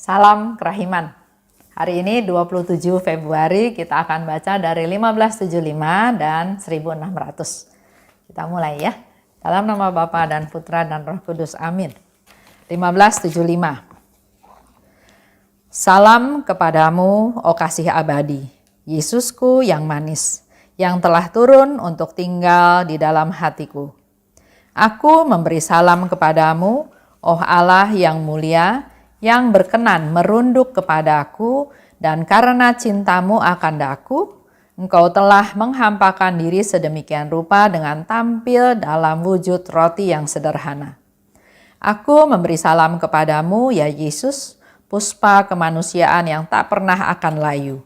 Salam kerahiman. Hari ini 27 Februari kita akan baca dari 1575 dan 1600. Kita mulai ya. Dalam nama Bapa dan Putra dan Roh Kudus. Amin. 1575. Salam kepadamu, oh kasih abadi, Yesusku yang manis, yang telah turun untuk tinggal di dalam hatiku. Aku memberi salam kepadamu, oh Allah yang mulia, yang berkenan merunduk kepadaku, dan karena cintamu akan daku, engkau telah menghampakan diri sedemikian rupa dengan tampil dalam wujud roti yang sederhana. Aku memberi salam kepadamu, ya Yesus, puspa kemanusiaan yang tak pernah akan layu.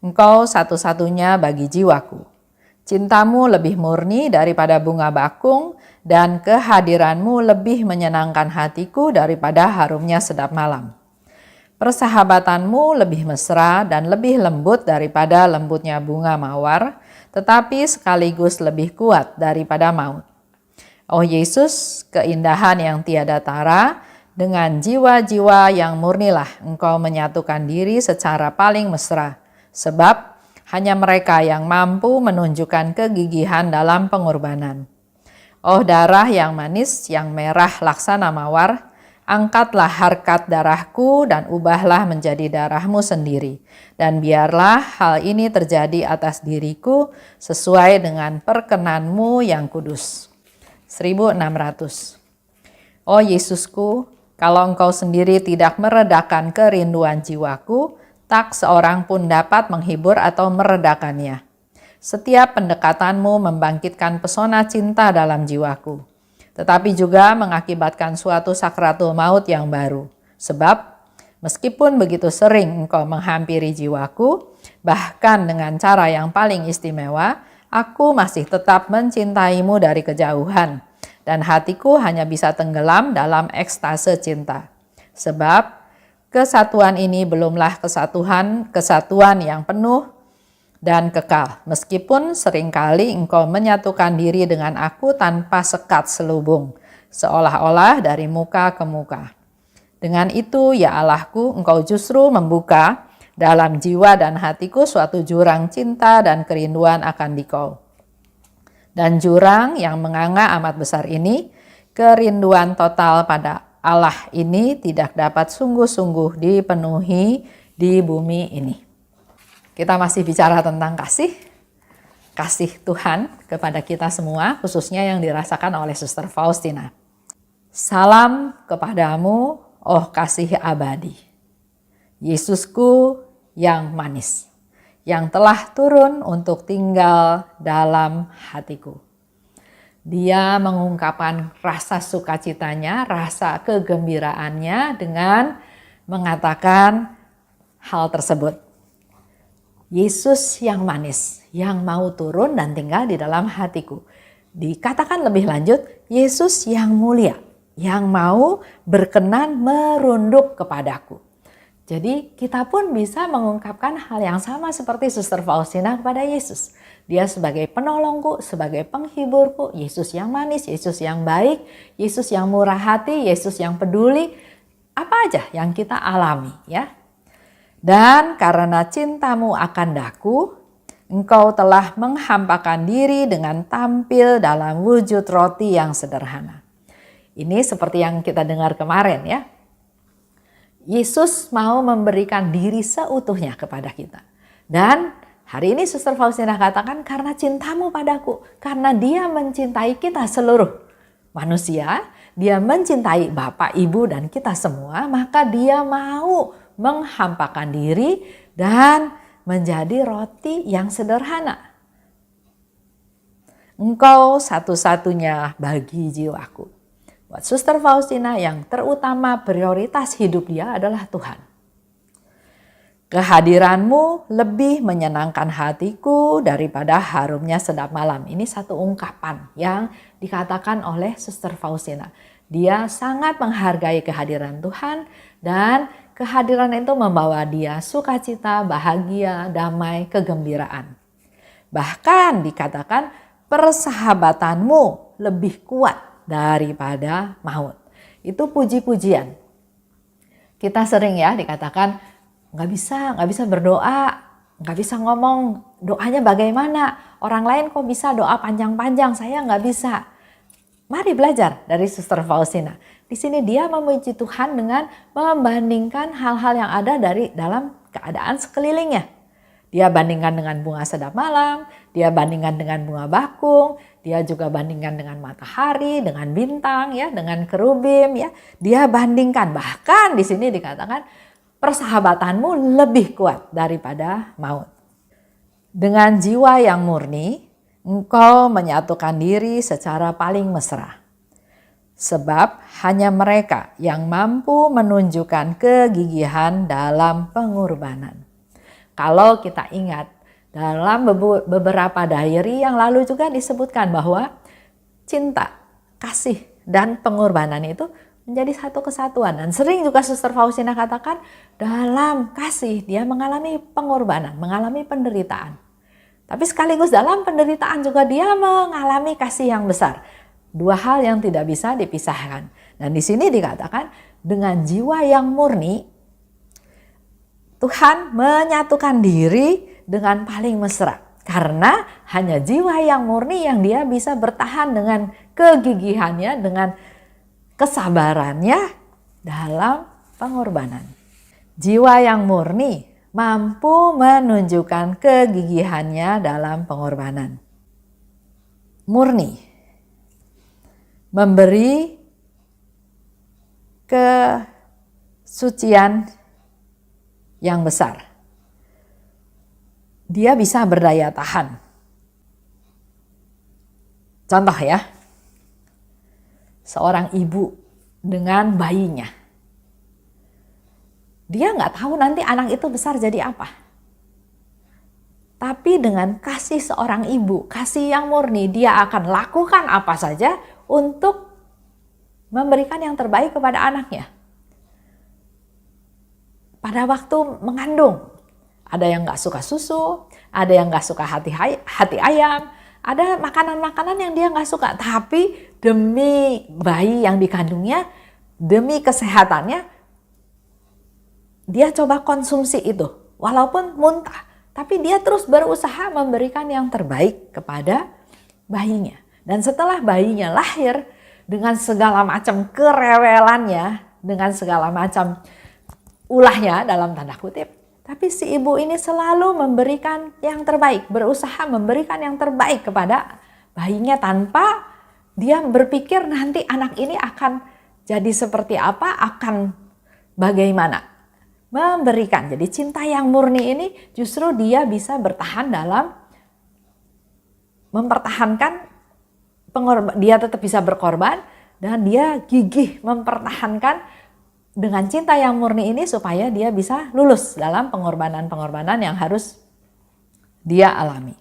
Engkau satu-satunya bagi jiwaku. Cintamu lebih murni daripada bunga bakung, dan kehadiranmu lebih menyenangkan hatiku daripada harumnya sedap malam. Persahabatanmu lebih mesra dan lebih lembut daripada lembutnya bunga mawar, tetapi sekaligus lebih kuat daripada maut. Oh Yesus, keindahan yang tiada tara, dengan jiwa-jiwa yang murnilah engkau menyatukan diri secara paling mesra, sebab hanya mereka yang mampu menunjukkan kegigihan dalam pengorbanan. Oh darah yang manis, yang merah laksana mawar, angkatlah harkat darahku dan ubahlah menjadi darahmu sendiri. Dan biarlah hal ini terjadi atas diriku sesuai dengan perkenanmu yang kudus. 1600. Oh Yesusku, kalau engkau sendiri tidak meredakan kerinduan jiwaku, tak seorang pun dapat menghibur atau meredakannya. Setiap pendekatanmu membangkitkan pesona cinta dalam jiwaku, tetapi juga mengakibatkan suatu sakratul maut yang baru. Sebab, meskipun begitu sering engkau menghampiri jiwaku, bahkan dengan cara yang paling istimewa, aku masih tetap mencintaimu dari kejauhan, dan hatiku hanya bisa tenggelam dalam ekstase cinta. Sebab, kesatuan ini belumlah kesatuan yang penuh dan kekal, meskipun seringkali engkau menyatukan diri dengan aku tanpa sekat selubung, seolah-olah dari muka ke muka. Dengan itu, ya Allahku, engkau justru membuka dalam jiwa dan hatiku suatu jurang cinta dan kerinduan akan dikau. Dan jurang yang menganga amat besar ini, kerinduan total pada Allah ini tidak dapat sungguh-sungguh dipenuhi di bumi ini. Kita masih bicara tentang kasih Tuhan kepada kita semua, khususnya yang dirasakan oleh Suster Faustina. Salam kepadamu, oh kasih abadi, Yesusku yang manis, yang telah turun untuk tinggal dalam hatiku. Dia mengungkapkan rasa sukacitanya, rasa kegembiraannya dengan mengatakan hal tersebut. Yesus yang manis, yang mau turun dan tinggal di dalam hatiku. Dikatakan lebih lanjut, Yesus yang mulia, yang mau berkenan merunduk kepadaku. Jadi kita pun bisa mengungkapkan hal yang sama seperti Suster Faustina kepada Yesus. Dia sebagai penolongku, sebagai penghiburku, Yesus yang manis, Yesus yang baik, Yesus yang murah hati, Yesus yang peduli. Apa aja yang kita alami ya. Dan karena cintamu akan daku, engkau telah menghampakan diri dengan tampil dalam wujud roti yang sederhana. Ini seperti yang kita dengar kemarin ya. Yesus mau memberikan diri seutuhnya kepada kita. Dan hari ini Suster Faustina katakan karena cintamu padaku, karena dia mencintai kita seluruh manusia, dia mencintai Bapak, Ibu, dan kita semua, maka dia mau menghampakan diri dan menjadi roti yang sederhana. Engkau satu-satunya bagi jiwaku. Buat Suster Faustina yang terutama prioritas hidup dia adalah Tuhan. Kehadiranmu lebih menyenangkan hatiku daripada harumnya sedap malam. Ini satu ungkapan yang dikatakan oleh Suster Faustina. Dia sangat menghargai kehadiran Tuhan dan kehadiran itu membawa dia sukacita, bahagia, damai, kegembiraan. Bahkan dikatakan persahabatanmu lebih kuat daripada maut. Itu puji-pujian. Kita sering ya dikatakan nggak bisa berdoa, nggak bisa ngomong doanya bagaimana. Orang lain kok bisa doa panjang-panjang, saya nggak bisa. Mari belajar dari Suster Faustina. Di sini dia memuji Tuhan dengan membandingkan hal-hal yang ada dari dalam keadaan sekelilingnya. Dia bandingkan dengan bunga sedap malam, dia bandingkan dengan bunga bakung, dia juga bandingkan dengan matahari, dengan bintang, ya, dengan kerubim, ya. Dia bandingkan, bahkan di sini dikatakan persahabatanmu lebih kuat daripada maut. Dengan jiwa yang murni, engkau menyatukan diri secara paling mesra. Sebab hanya mereka yang mampu menunjukkan kegigihan dalam pengorbanan. Kalau kita ingat, dalam beberapa diary yang lalu juga disebutkan bahwa cinta, kasih, dan pengorbanan itu menjadi satu kesatuan. Dan sering juga Suster Faustina katakan dalam kasih dia mengalami pengorbanan, mengalami penderitaan. Tapi sekaligus dalam penderitaan juga dia mengalami kasih yang besar. Dua hal yang tidak bisa dipisahkan. Dan di sini dikatakan dengan jiwa yang murni, Tuhan menyatukan diri dengan paling mesra. Karena hanya jiwa yang murni yang dia bisa bertahan dengan kegigihannya, dengan kesabarannya dalam pengorbanan. Jiwa yang murni mampu menunjukkan kegigihannya dalam pengorbanan. Murni memberi kesucian yang besar. Dia bisa berdaya tahan. Contoh ya, seorang ibu dengan bayinya. Dia nggak tahu nanti anak itu besar jadi apa. Tapi dengan kasih seorang ibu, kasih yang murni, dia akan lakukan apa saja untuk memberikan yang terbaik kepada anaknya. Pada waktu mengandung, ada yang nggak suka susu, ada yang nggak suka hati ayam, ada makanan-makanan yang dia nggak suka. Tapi demi bayi yang dikandungnya, demi kesehatannya, dia coba konsumsi itu. Walaupun muntah, tapi dia terus berusaha memberikan yang terbaik kepada bayinya. Dan setelah bayinya lahir, dengan segala macam kerewelannya, dengan segala macam ulahnya dalam tanda kutip, tapi si ibu ini selalu memberikan yang terbaik, berusaha memberikan yang terbaik kepada bayinya tanpa dia berpikir nanti anak ini akan jadi seperti apa, akan bagaimana. Memberikan, jadi cinta yang murni ini justru dia bisa bertahan dalam mempertahankan, dia tetap bisa berkorban dan dia gigih mempertahankan dengan cinta yang murni ini supaya dia bisa lulus dalam pengorbanan-pengorbanan yang harus dia alami.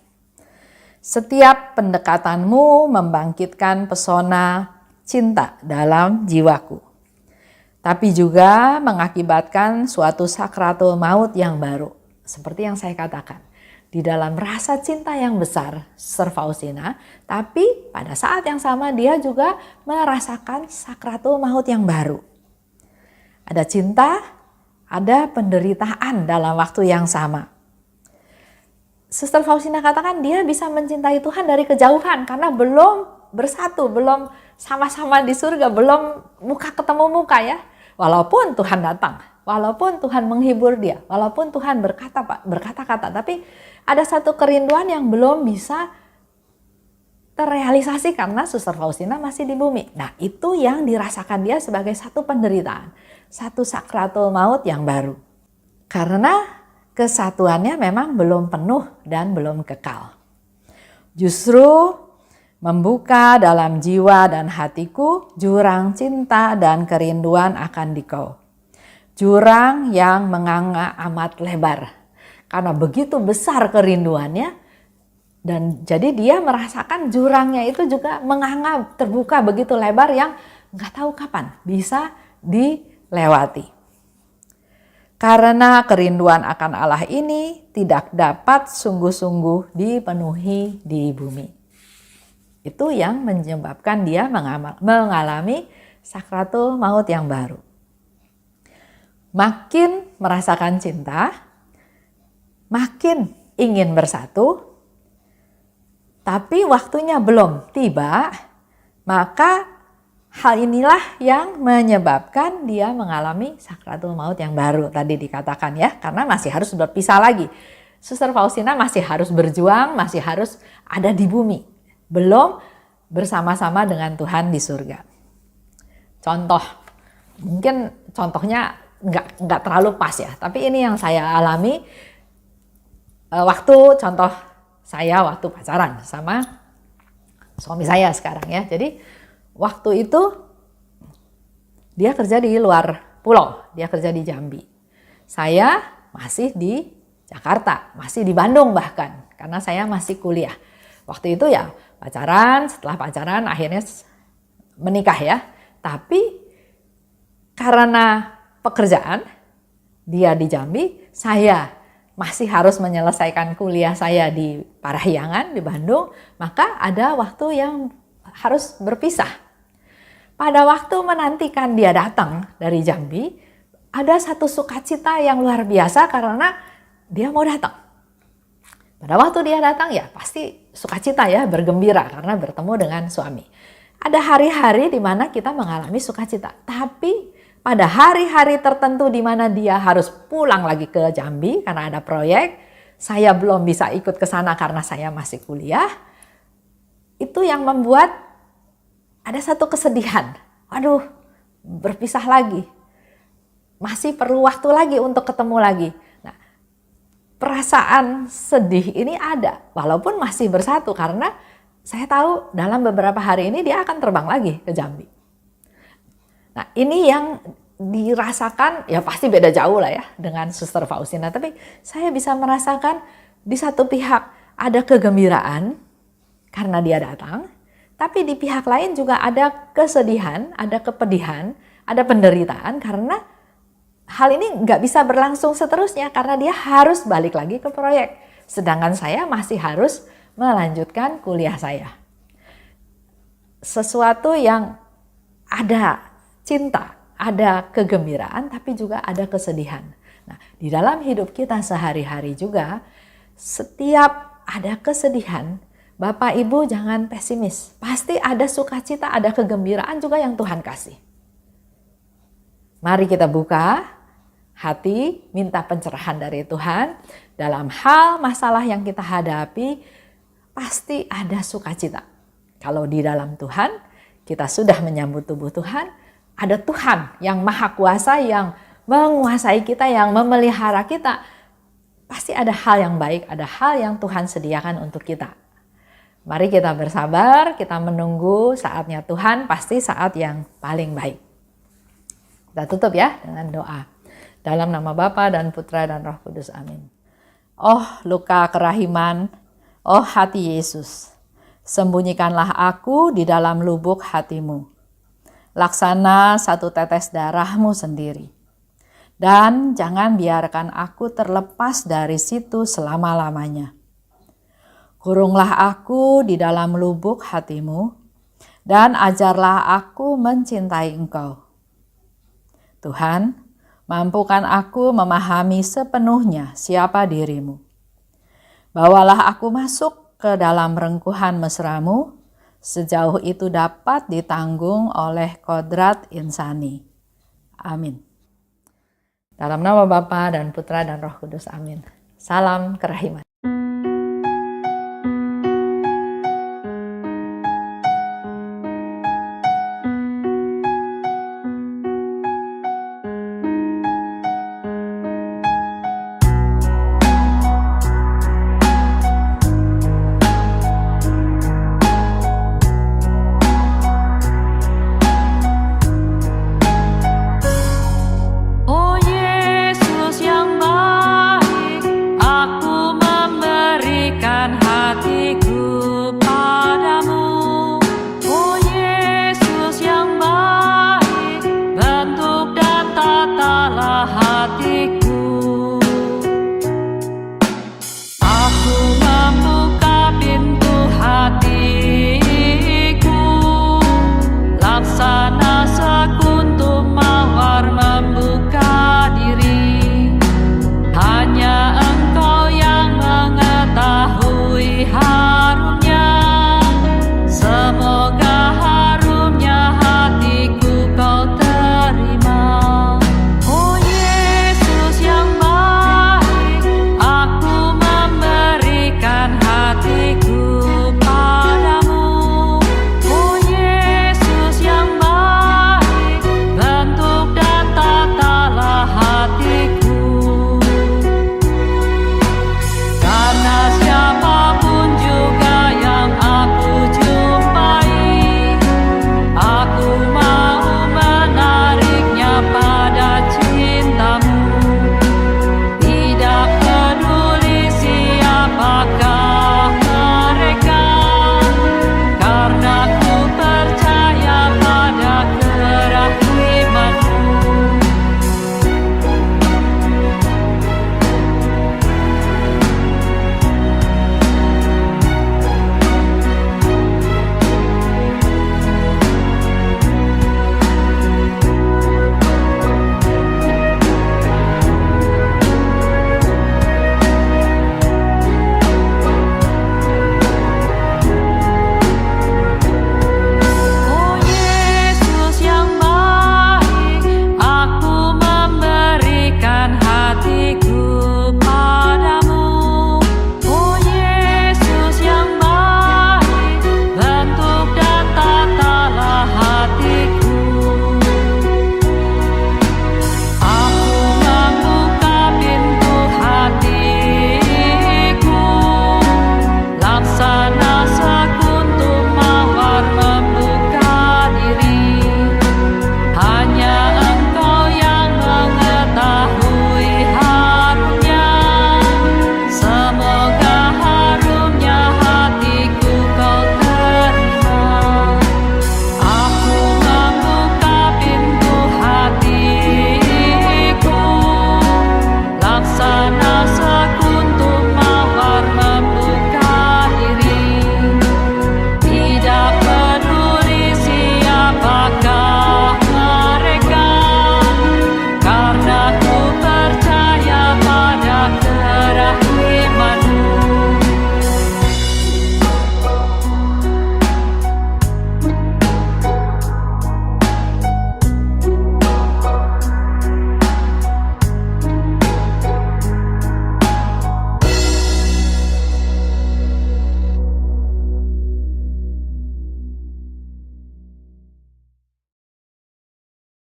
Setiap pendekatanmu membangkitkan pesona cinta dalam jiwaku, tapi juga mengakibatkan suatu sakratul maut yang baru. Seperti yang saya katakan, di dalam rasa cinta yang besar Suster Faustina, tapi pada saat yang sama dia juga merasakan sakratul maut yang baru. Ada cinta, ada penderitaan dalam waktu yang sama. Suster Faustina katakan dia bisa mencintai Tuhan dari kejauhan karena belum bersatu, belum sama-sama di surga, belum muka ketemu muka ya. Walaupun Tuhan datang, walaupun Tuhan menghibur dia, walaupun Tuhan berkata-kata, tapi ada satu kerinduan yang belum bisa terrealisasi karena Suster Faustina masih di bumi. Nah, itu yang dirasakan dia sebagai satu penderitaan, satu sakratul maut yang baru. Karena kesatuannya memang belum penuh dan belum kekal. Justru membuka dalam jiwa dan hatiku jurang cinta dan kerinduan akan dikau. Jurang yang menganga amat lebar. Karena begitu besar kerinduannya, dan jadi dia merasakan jurangnya itu juga menganga, terbuka begitu lebar yang nggak tahu kapan bisa dilewati. Karena kerinduan akan Allah ini tidak dapat sungguh-sungguh dipenuhi di bumi. Itu yang menyebabkan dia mengalami sakratul maut yang baru. makin merasakan cinta, makin ingin bersatu, tapi waktunya belum tiba, maka hal inilah yang menyebabkan dia mengalami sakratul maut yang baru tadi dikatakan ya, karena masih harus berpisah lagi. Suster Faustina masih harus berjuang, masih harus ada di bumi, belum bersama-sama dengan Tuhan di surga. Contoh, mungkin contohnya nggak terlalu pas ya, tapi ini yang saya alami waktu contoh saya waktu pacaran sama suami saya sekarang ya. Jadi waktu itu dia kerja di luar pulau, dia kerja di Jambi. Saya masih di Jakarta, masih di Bandung bahkan, karena saya masih kuliah. Waktu itu ya pacaran, setelah pacaran akhirnya menikah ya. Tapi karena pekerjaan, dia di Jambi, saya masih harus menyelesaikan kuliah saya di Parahyangan, di Bandung, maka ada waktu yang harus berpisah. Pada waktu menantikan dia datang dari Jambi, ada satu sukacita yang luar biasa karena dia mau datang. Pada waktu dia datang ya pasti sukacita ya, bergembira karena bertemu dengan suami. Ada hari-hari di mana kita mengalami sukacita, tapi pada hari-hari tertentu di mana dia harus pulang lagi ke Jambi karena ada proyek, saya belum bisa ikut ke sana karena saya masih kuliah. Itu yang membuat ada satu kesedihan. Waduh, berpisah lagi. Masih perlu waktu lagi untuk ketemu lagi. Nah, perasaan sedih ini ada walaupun masih bersatu karena saya tahu dalam beberapa hari ini dia akan terbang lagi ke Jambi. Nah, ini yang dirasakan ya pasti beda jauh lah ya dengan Suster Faustina. Tapi saya bisa merasakan di satu pihak ada kegembiraan karena dia datang. Tapi di pihak lain juga ada kesedihan, ada kepedihan, ada penderitaan karena hal ini nggak bisa berlangsung seterusnya karena dia harus balik lagi ke proyek. Sedangkan saya masih harus melanjutkan kuliah saya. Sesuatu yang ada cinta, ada kegembiraan, tapi juga ada kesedihan. Nah, di dalam hidup kita sehari-hari juga, setiap ada kesedihan, Bapak Ibu jangan pesimis. Pasti ada sukacita, ada kegembiraan juga yang Tuhan kasih. Mari kita buka hati, minta pencerahan dari Tuhan. Dalam hal masalah yang kita hadapi, pasti ada sukacita. Kalau di dalam Tuhan, kita sudah menyambut tubuh Tuhan, ada Tuhan yang maha kuasa, yang menguasai kita, yang memelihara kita. Pasti ada hal yang baik, ada hal yang Tuhan sediakan untuk kita. Mari kita bersabar, kita menunggu saatnya Tuhan, pasti saat yang paling baik. Kita tutup ya dengan doa. Dalam nama Bapa dan Putra dan Roh Kudus, amin. Oh luka kerahiman, oh hati Yesus, sembunyikanlah aku di dalam lubuk hatimu. Laksana satu tetes darahmu sendiri. Dan jangan biarkan aku terlepas dari situ selama-lamanya. Kurunglah aku di dalam lubuk hatimu, dan ajarlah aku mencintai Engkau. Tuhan, mampukan aku memahami sepenuhnya siapa dirimu. Bawalah aku masuk ke dalam rengkuhan mesramu, sejauh itu dapat ditanggung oleh kodrat insani. Amin. Dalam nama Bapa dan Putra dan Roh Kudus, amin. Salam kerahiman.